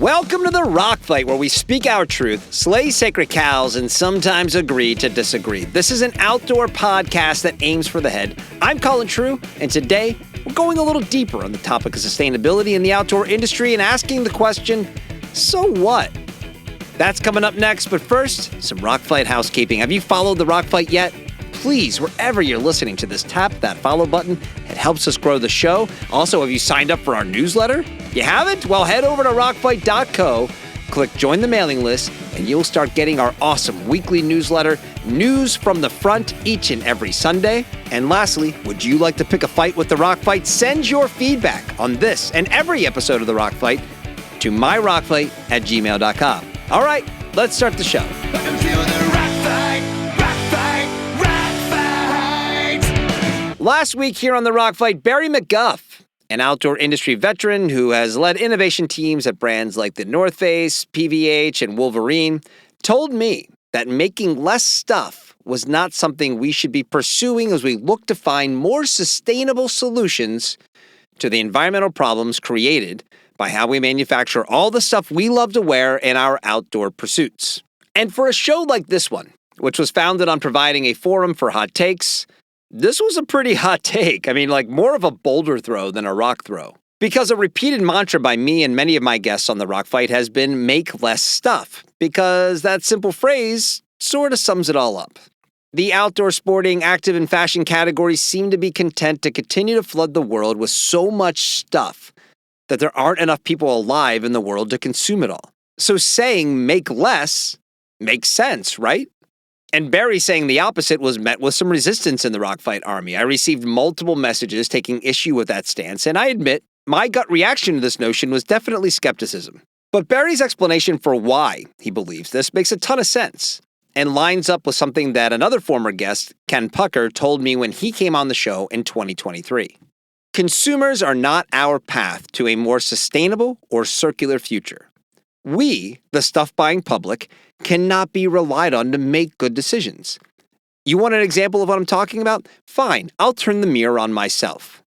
Welcome to the Rock Fight, where we speak our truth, slay sacred cows, and sometimes agree to disagree. This is an outdoor podcast that aims for the head. I'm Colin, and today we're going a little deeper on the topic of sustainability in the outdoor industry and asking the question, so what? That's coming up next, but first, some Rock Fight housekeeping. Have you followed the Rock Fight yet? Please, wherever you're listening to this, tap that follow button. It helps us grow the show. Also, have you signed up for our newsletter? You haven't? Well, head over to rockfight.co, click join the mailing list, and you'll start getting our awesome weekly newsletter, News from the Front, each and every Sunday. And lastly, would you like to pick a fight with the Rock Fight? Send your feedback on this and every episode of the Rock Fight to myrockfight@gmail.com. All right, let's start the show. Last week here on the Rock Fight, Barry McGuff, an outdoor industry veteran who has led innovation teams at brands like the North Face, PVH, and Wolverine, told me that making less stuff was not something we should be pursuing as we look to find more sustainable solutions to the environmental problems created by how we manufacture all the stuff we love to wear in our outdoor pursuits. And for a show like this one, which was founded on providing a forum for hot takes, this was a pretty hot take. I mean, like more of a boulder throw than a rock throw. Because a repeated mantra by me and many of my guests on the Rock Fight has been make less stuff. Because that simple phrase sort of sums it all up. The outdoor sporting, active, and fashion categories seem to be content to continue to flood the world with so much stuff that there aren't enough people alive in the world to consume it all. So saying make less makes sense, right? And Barry saying the opposite was met with some resistance in the Rock Fight army. I received multiple messages taking issue with that stance, and I admit my gut reaction to this notion was definitely skepticism. But Barry's explanation for why he believes this makes a ton of sense and lines up with something that another former guest, Ken Pucker, told me when he came on the show in 2023. Consumers are not our path to a more sustainable or circular future. We, the stuff-buying public, cannot be relied on to make good decisions. You want an example of what I'm talking about? Fine, I'll turn the mirror on myself.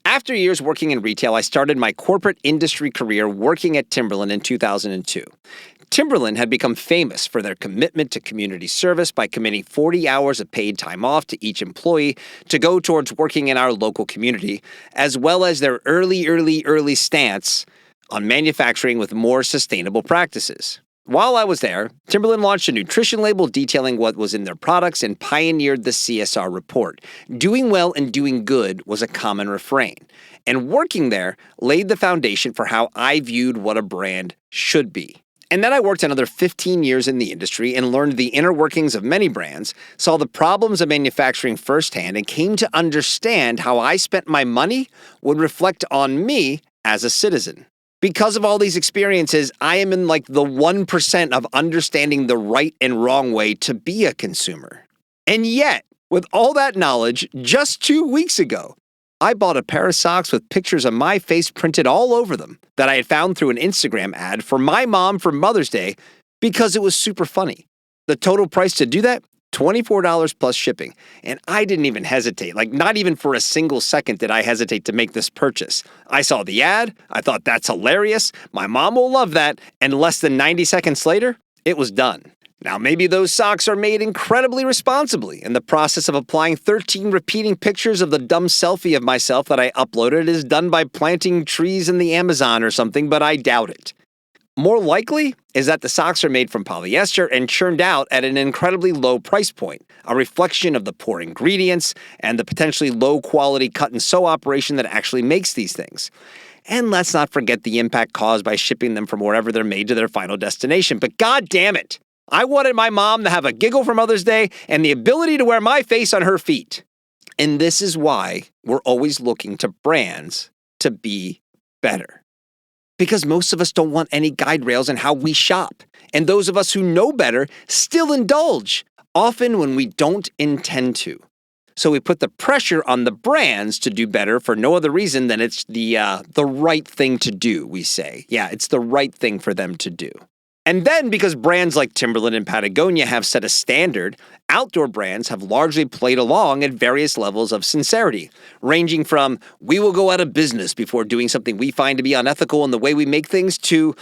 After years working in retail, I started my corporate industry career working at Timberland in 2002. Timberland had become famous for their commitment to community service by committing 40 hours of paid time off to each employee to go towards working in our local community, as well as their early stance on manufacturing with more sustainable practices. While I was there, Timberland launched a nutrition label detailing what was in their products and pioneered the CSR report. Doing well and doing good was a common refrain. And working there laid the foundation for how I viewed what a brand should be. And then I worked another 15 years in the industry and learned the inner workings of many brands, saw the problems of manufacturing firsthand, and came to understand how I spent my money would reflect on me as a citizen. Because of all these experiences, I am in like the 1% of understanding the right and wrong way to be a consumer. And yet, with all that knowledge, just 2 weeks ago, I bought a pair of socks with pictures of my face printed all over them that I had found through an Instagram ad for my mom for Mother's Day because it was super funny. The total price to do that? $24 plus shipping. And I didn't even hesitate. Like, not even for a single second did I hesitate to make this purchase. I saw the ad. I thought, that's hilarious. My mom will love that. And less than 90 seconds later, it was done. Now, maybe those socks are made incredibly responsibly. In the process of applying 13 repeating pictures of the dumb selfie of myself that I uploaded is done by planting trees in the Amazon or something, but I doubt it. More likely is that the socks are made from polyester and churned out at an incredibly low price point, a reflection of the poor ingredients and the potentially low-quality cut-and-sew operation that actually makes these things. And let's not forget the impact caused by shipping them from wherever they're made to their final destination. But God damn it, I wanted my mom to have a giggle for Mother's Day and the ability to wear my face on her feet. And this is why we're always looking to brands to be better. Because most of us don't want any guide rails on how we shop. And those of us who know better still indulge, often when we don't intend to. So we put the pressure on the brands to do better for no other reason than it's the right thing to do, we say. Yeah, it's the right thing for them to do. And then, because brands like Timberland and Patagonia have set a standard, outdoor brands have largely played along at various levels of sincerity, ranging from, we will go out of business before doing something we find to be unethical in the way we make things, to,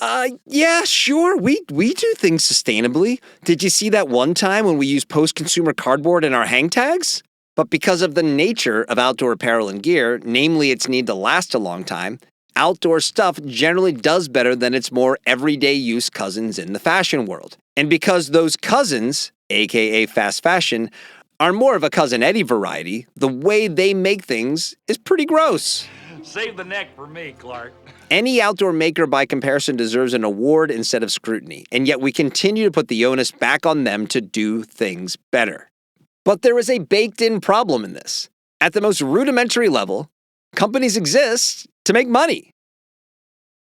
Yeah, sure. We do things sustainably. Did you see that one time when we used post-consumer cardboard in our hang tags? But because of the nature of outdoor apparel and gear, namely its need to last a long time, outdoor stuff generally does better than its more everyday use cousins in the fashion world. And because those cousins, aka fast fashion, are more of a Cousin Eddie variety, the way they make things is pretty gross. Save the neck for me, Clark. Any outdoor maker by comparison deserves an award instead of scrutiny, and yet we continue to put the onus back on them to do things better. But there is a baked-in problem in this. At the most rudimentary level, companies exist to make money.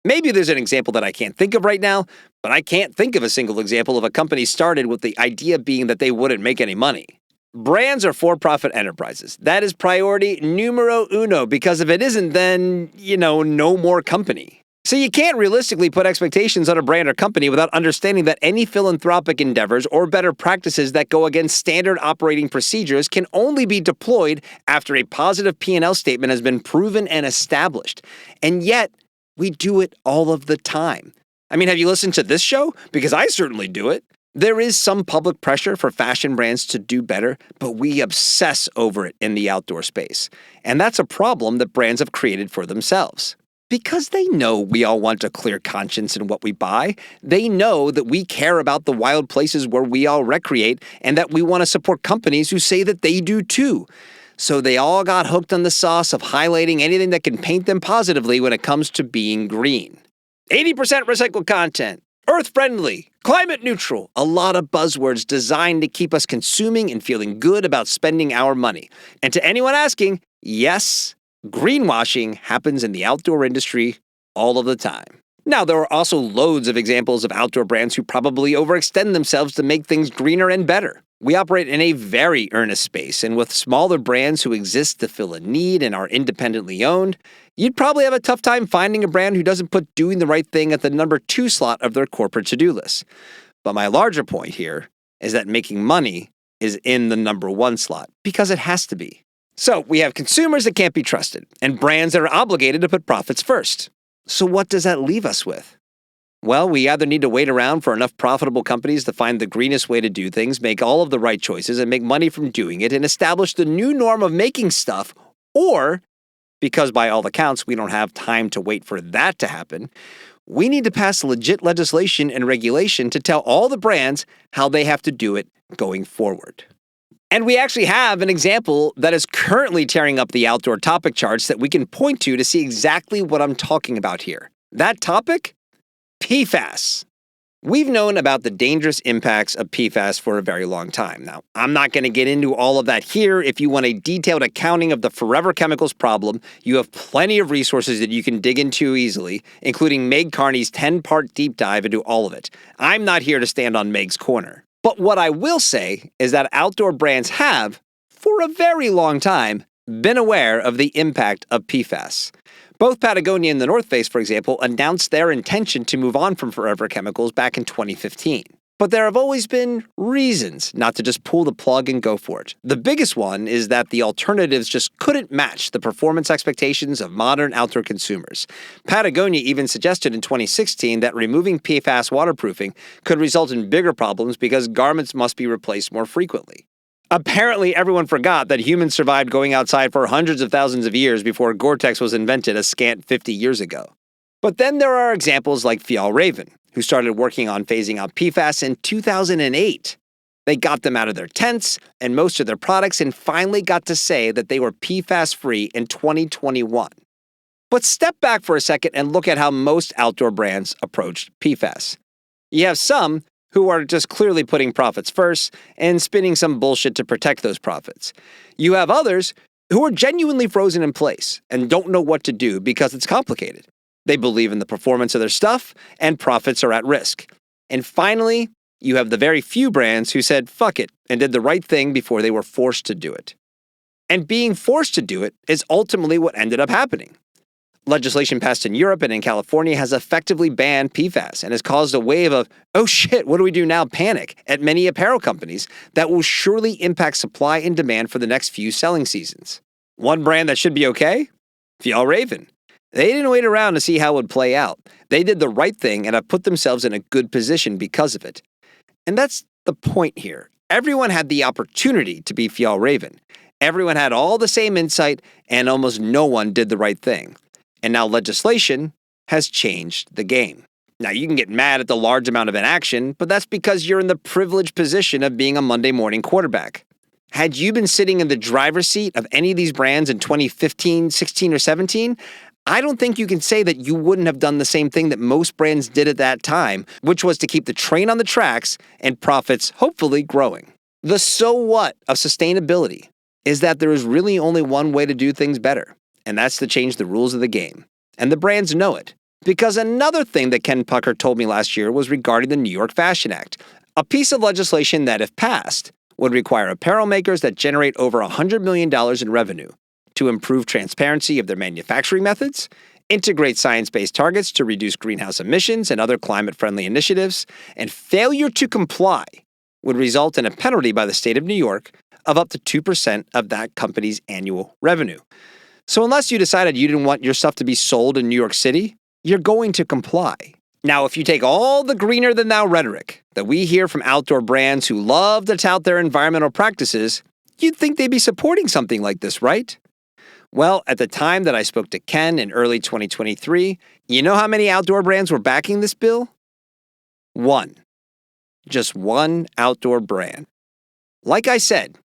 Maybe there's an example that I can't think of right now, but I can't think of a single example of a company started with the idea being that they wouldn't make any money. Brands are for-profit enterprises. That is priority numero uno, because if it isn't, then, no more company. So you can't realistically put expectations on a brand or company without understanding that any philanthropic endeavors or better practices that go against standard operating procedures can only be deployed after a positive P&L statement has been proven and established. And yet, we do it all of the time. I mean, have you listened to this show? Because I certainly do it. There is some public pressure for fashion brands to do better, but we obsess over it in the outdoor space. And that's a problem that brands have created for themselves. Because they know we all want a clear conscience in what we buy. They know that we care about the wild places where we all recreate and that we want to support companies who say that they do too. So they all got hooked on the sauce of highlighting anything that can paint them positively when it comes to being green. 80% recycled content. Earth-friendly, climate neutral, a lot of buzzwords designed to keep us consuming and feeling good about spending our money. And to anyone asking, yes, greenwashing happens in the outdoor industry all of the time. Now, there are also loads of examples of outdoor brands who probably overextend themselves to make things greener and better. We operate in a very earnest space, and with smaller brands who exist to fill a need and are independently owned, you'd probably have a tough time finding a brand who doesn't put doing the right thing at the number 2 slot of their corporate to-do list. But my larger point here is that making money is in the number 1 slot, because it has to be. So we have consumers that can't be trusted, and brands that are obligated to put profits first. So what does that leave us with? Well, we either need to wait around for enough profitable companies to find the greenest way to do things, make all of the right choices, and make money from doing it, and establish the new norm of making stuff, or, because by all accounts we don't have time to wait for that to happen, we need to pass legit legislation and regulation to tell all the brands how they have to do it going forward. And we actually have an example that is currently tearing up the outdoor topic charts that we can point to see exactly what I'm talking about here. That topic? PFAS. We've known about the dangerous impacts of PFAS for a very long time. Now, I'm not going to get into all of that here. If you want a detailed accounting of the forever chemicals problem, you have plenty of resources that you can dig into easily, including Meg Carney's 10-part deep dive into all of it. I'm not here to stand on Meg's corner. But what I will say is that outdoor brands have, for a very long time, been aware of the impact of PFAS. Both Patagonia and the North Face, for example, announced their intention to move on from forever chemicals back in 2015. But there have always been reasons not to just pull the plug and go for it. The biggest one is that the alternatives just couldn't match the performance expectations of modern outdoor consumers. Patagonia even suggested in 2016 that removing PFAS waterproofing could result in bigger problems because garments must be replaced more frequently. Apparently, everyone forgot that humans survived going outside for hundreds of thousands of years before Gore-Tex was invented a scant 50 years ago. But then there are examples like Fjallraven, who started working on phasing out PFAS in 2008. They got them out of their tents and most of their products and finally got to say that they were PFAS-free in 2021. But step back for a second and look at how most outdoor brands approached PFAS. You have some who are just clearly putting profits first and spinning some bullshit to protect those profits. You have others who are genuinely frozen in place and don't know what to do because it's complicated. They believe in the performance of their stuff and profits are at risk. And finally, you have the very few brands who said fuck it and did the right thing before they were forced to do it. And being forced to do it is ultimately what ended up happening. Legislation passed in Europe and in California has effectively banned PFAS and has caused a wave of, oh shit, what do we do now, panic at many apparel companies that will surely impact supply and demand for the next few selling seasons. One brand that should be okay? Fjallraven. They didn't wait around to see how it would play out. They did the right thing and have put themselves in a good position because of it. And that's the point here. Everyone had the opportunity to be Fjallraven. Everyone had all the same insight, and almost no one did the right thing. And now legislation has changed the game. Now, you can get mad at the large amount of inaction, but that's because you're in the privileged position of being a Monday morning quarterback. Had you been sitting in the driver's seat of any of these brands in 2015, 16, or 17, I don't think you can say that you wouldn't have done the same thing that most brands did at that time, which was to keep the train on the tracks and profits hopefully growing. The so what of sustainability is that there is really only one way to do things better, and that's to change the rules of the game. And the brands know it. Because another thing that Ken Pucker told me last year was regarding the New York Fashion Act, a piece of legislation that, if passed, would require apparel makers that generate over $100 million in revenue to improve transparency of their manufacturing methods, integrate science-based targets to reduce greenhouse emissions and other climate-friendly initiatives, and failure to comply would result in a penalty by the state of New York of up to 2% of that company's annual revenue. So unless you decided you didn't want your stuff to be sold in New York City, you're going to comply. Now, if you take all the greener than thou rhetoric that we hear from outdoor brands who love to tout their environmental practices, you'd think they'd be supporting something like this, right? Well, at the time that I spoke to Ken in early 2023, you know how many outdoor brands were backing this bill? One. Just one outdoor brand. Like I said,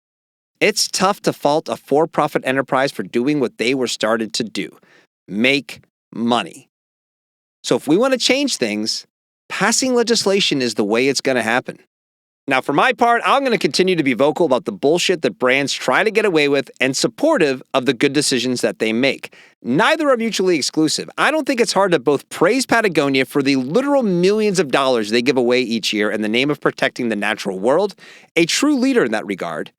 it's tough to fault a for-profit enterprise for doing what they were started to do: make money. So if we want to change things, passing legislation is the way it's going to happen. Now, for my part, I'm going to continue to be vocal about the bullshit that brands try to get away with and supportive of the good decisions that they make. Neither are mutually exclusive. I don't think it's hard to both praise Patagonia for the literal millions of dollars they give away each year in the name of protecting the natural world, a true leader in that regard,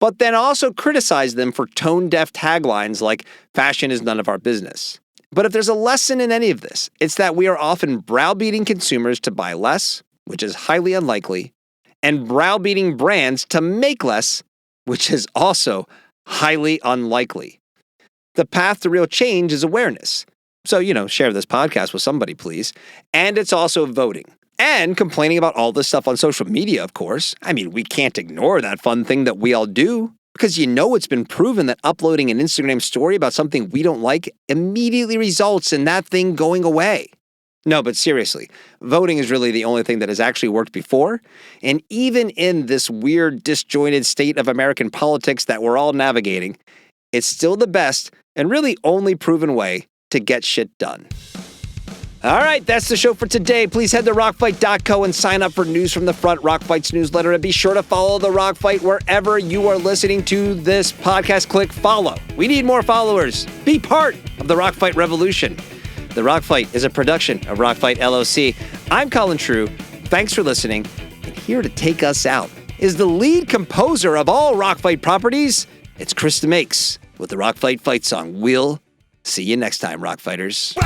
but then also criticize them for tone-deaf taglines like, "Fashion is none of our business." But if there's a lesson in any of this, it's that we are often browbeating consumers to buy less, which is highly unlikely, and browbeating brands to make less, which is also highly unlikely. The path to real change is awareness. So, share this podcast with somebody, please. And it's also voting. And complaining about all this stuff on social media, of course. I mean, we can't ignore that fun thing that we all do. Because it's been proven that uploading an Instagram story about something we don't like immediately results in that thing going away. No, but seriously, voting is really the only thing that has actually worked before. And even in this weird, disjointed state of American politics that we're all navigating, it's still the best and really only proven way to get shit done. All right, that's the show for today. Please head to rockfight.co and sign up for News from the Front, Rockfight's newsletter, and be sure to follow The Rockfight wherever you are listening to this podcast. Click follow. We need more followers. Be part of the Rockfight revolution. The Rockfight is a production of Rockfight LLC. I'm Colin True. Thanks for listening. And here to take us out is the lead composer of all Rockfight properties. It's Chris DeMakes with the Rockfight fight song. We'll see you next time, Rockfighters.